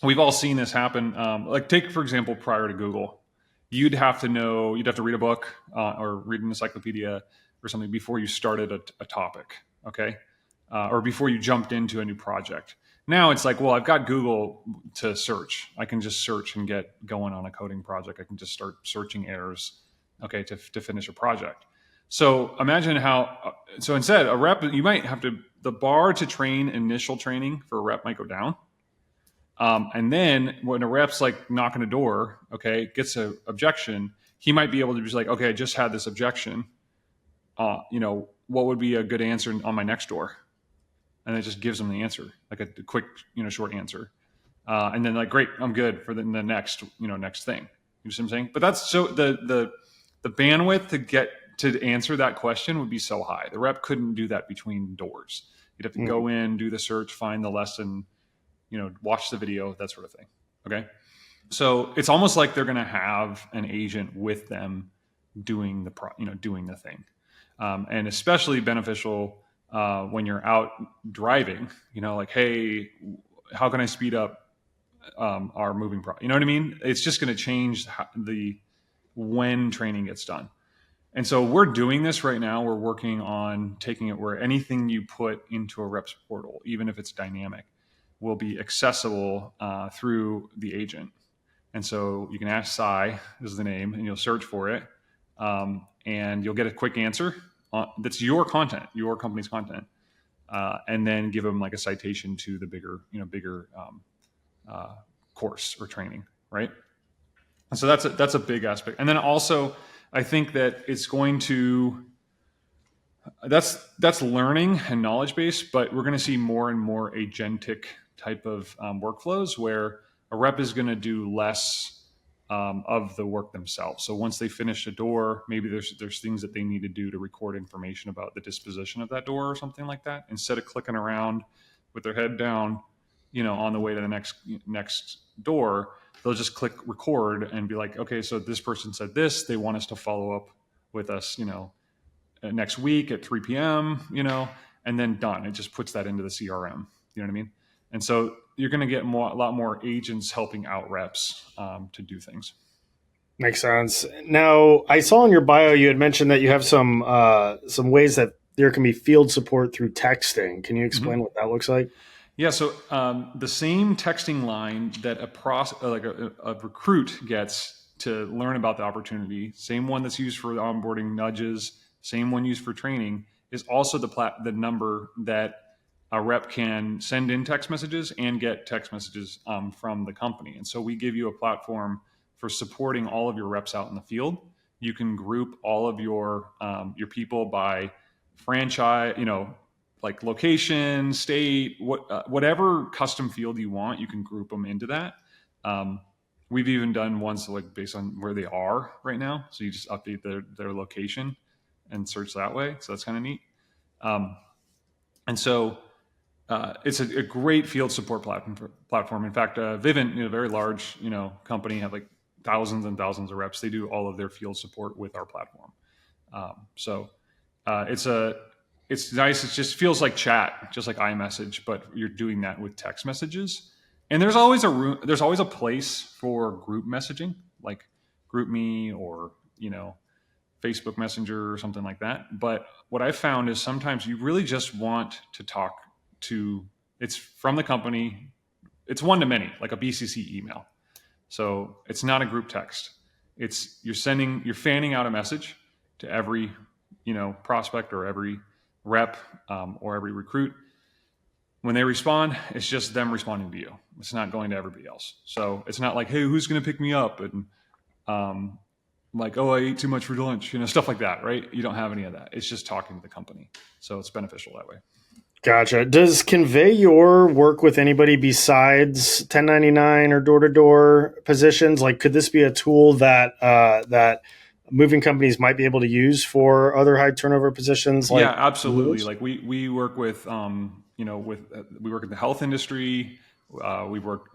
we've all seen this happen. Like take, for example, prior to Google, you'd have to read a book or read an encyclopedia or something before you started a topic. Okay. Or before you jumped into a new project. Now it's like, well, I've got Google to search. I can just search and get going on a coding project. I can just start searching errors, okay, to finish a project. So imagine so instead a rep, you might have the bar to train initial training for a rep might go down. And then when a rep's like knocking a door, okay, gets an objection, he might be able to be like, okay, I just had this objection. You know, what would be a good answer on my next door? And it just gives them the answer, like a quick, short answer. And then like, great, I'm good for the next, next thing. You know what I'm saying? But that's so the bandwidth to get to answer that question would be so high. The rep couldn't do that between doors. You'd have to go in, do the search, find the lesson, watch the video, that sort of thing. Okay. So it's almost like they're going to have an agent with them doing doing the thing. And especially beneficial when you're out driving, like, hey, how can I speed up our moving process? You know what I mean? It's just going to change when training gets done. And so we're doing this right now. We're working on taking it where anything you put into a reps portal, even if it's dynamic, will be accessible through the agent. And so you can ask Sai, is the name, and you'll search for it. And you'll get a quick answer. That's your content, your company's content, and then give them like a citation to the bigger course or training, right? And so that's a big aspect. And then also, I think that it's going to that's learning and knowledge based, but we're going to see more and more agentic type of workflows where a rep is going to do less of the work themselves. So once they finish a door, maybe there's things that they need to do to record information about the disposition of that door or something like that. Instead of clicking around with their head down, on the way to the next door, they'll just click record and be like, okay, so this person said this, they want us to follow up with us, next week at 3 p.m., and then done. It just puts that into the CRM. You know what I mean? And so you're going to get a lot more agents helping out reps to do things. Makes sense. Now, I saw in your bio you had mentioned that you have some ways that there can be field support through texting. Can you explain what that looks like? Yeah. So the same texting line that a recruit gets to learn about the opportunity, same one that's used for onboarding nudges, same one used for training, is also the number that a rep can send in text messages and get text messages from the company. And so we give you a platform for supporting all of your reps out in the field. You can group all of your people by franchise, like location, state, whatever custom field you want, you can group them into that. We've even done ones like based on where they are right now. So you just update their location and search that way. So that's kind of neat. And so it's a great field support platform. In fact, Vivint, a very large, company, have like thousands and thousands of reps. They do all of their field support with our platform. It's nice. It just feels like chat, just like iMessage, but you're doing that with text messages. And there's always a place for group messaging, like GroupMe or, Facebook Messenger or something like that. But what I found is sometimes you really just want to talk to, it's from the company. It's one-to-many, like a BCC email. So it's not a group text. It's you're fanning out a message to every, prospect or every rep or every recruit. When they respond, it's just them responding to you. It's not going to everybody else. So it's not like, hey, who's going to pick me up? And like, oh, I ate too much for lunch, stuff like that, right? You don't have any of that. It's just talking to the company. So it's beneficial that way. Gotcha. Does ConveYour work with anybody besides 1099 or door-to-door positions? Like, could this be a tool that moving companies might be able to use for other high turnover positions? Yeah, absolutely. Like we work with, we work in the health industry. We work,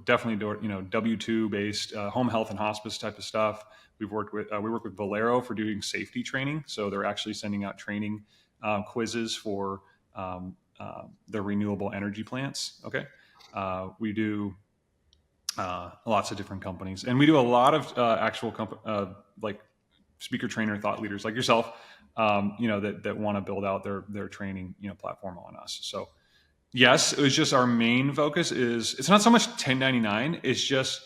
definitely, W-2 based home health and hospice type of stuff. We work with Valero for doing safety training. So they're actually sending out training quizzes for the renewable energy plants. Okay. We do lots of different companies, and we do a lot of actual like speaker trainer thought leaders like yourself, that want to build out their training, platform on us. So yes, it was just our main focus it's not so much 1099. It's just,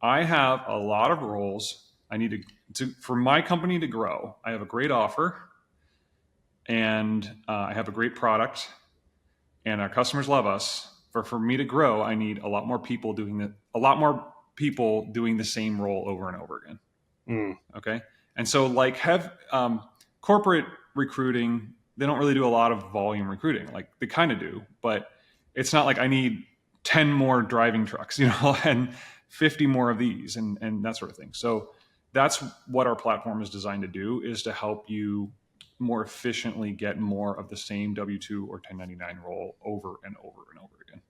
I have a lot of roles I need to for my company to grow. I have a great offer and I have a great product and our customers love us. For me to grow, I need a lot more people doing the same role over and over again. Okay. And so like corporate recruiting, they don't really do a lot of volume recruiting. Like they kind of do, but it's not like I need 10 more driving trucks, and 50 more of these and that sort of thing. So that's what our platform is designed to do, is to help you more efficiently get more of the same W-2 or 1099 role over and over and over again.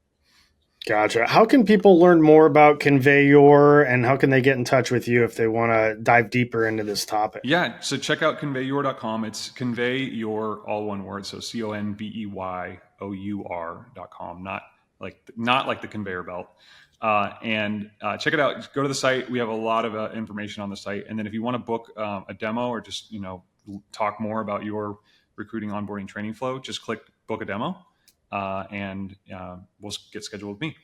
Gotcha. How can people learn more about ConveYour, and how can they get in touch with you if they want to dive deeper into this topic? Yeah. So check out ConveYour.com. It's ConveYour, all one word. So ConveYour.com, not like the conveyor belt. And check it out. Go to the site. We have a lot of information on the site. And then if you want to book a demo or just, talk more about your recruiting onboarding training flow, just click book a demo. And we'll get scheduled with me.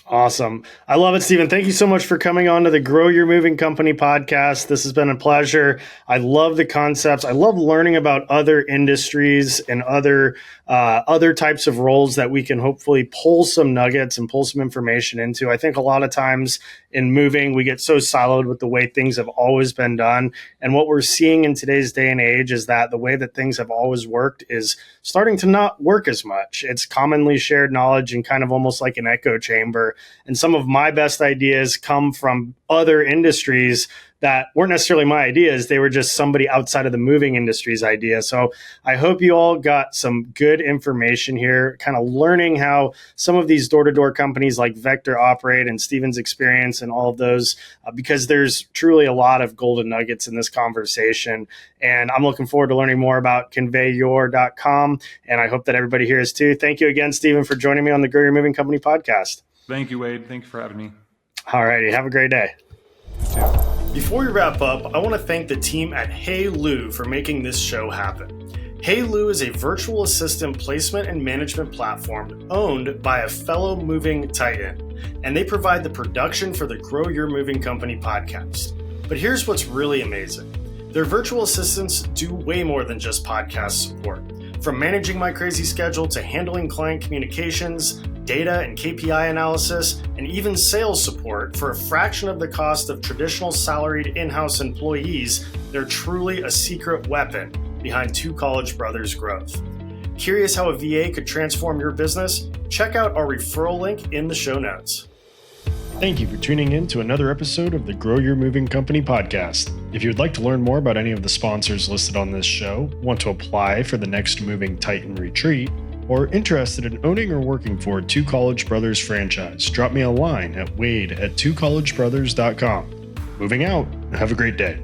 Awesome. I love it, Stephen. Thank you so much for coming on to the Grow Your Moving Company podcast. This has been a pleasure. I love the concepts. I love learning about other industries and other types of roles that we can hopefully pull some nuggets and pull some information into. I think a lot of times in moving, we get so siloed with the way things have always been done. And what we're seeing in today's day and age is that the way that things have always worked is starting to not work as much. It's commonly shared knowledge and kind of almost like an echo chamber. And some of my best ideas come from other industries that weren't necessarily my ideas. They were just somebody outside of the moving industry's idea. So I hope you all got some good information here, kind of learning how some of these door-to-door companies like Vector operate and Stephen's experience and all of those, because there's truly a lot of golden nuggets in this conversation. And I'm looking forward to learning more about ConveYour.com. And I hope that everybody here is too. Thank you again, Stephen, for joining me on the Grow Your Moving Company podcast. Thank you, Wade. Thank you for having me. All righty. Have a great day. You too. Before we wrap up, I want to thank the team at Hey Lieu for making this show happen. Hey Lieu is a virtual assistant placement and management platform owned by a fellow moving titan, and they provide the production for the Grow Your Moving Company podcast. But here's what's really amazing. Their virtual assistants do way more than just podcast support. From managing my crazy schedule to handling client communications, data and KPI analysis, and even sales support for a fraction of the cost of traditional salaried in-house employees, they're truly a secret weapon behind Two College Brothers' growth. Curious how a VA could transform your business? Check out our referral link in the show notes. Thank you for tuning in to another episode of the Grow Your Moving Company podcast. If you would like to learn more about any of the sponsors listed on this show, want to apply for the next Moving Titan retreat, or interested in owning or working for Two College Brothers franchise, drop me a line at wade@twocollegebrothers.com. Moving out. Have a great day.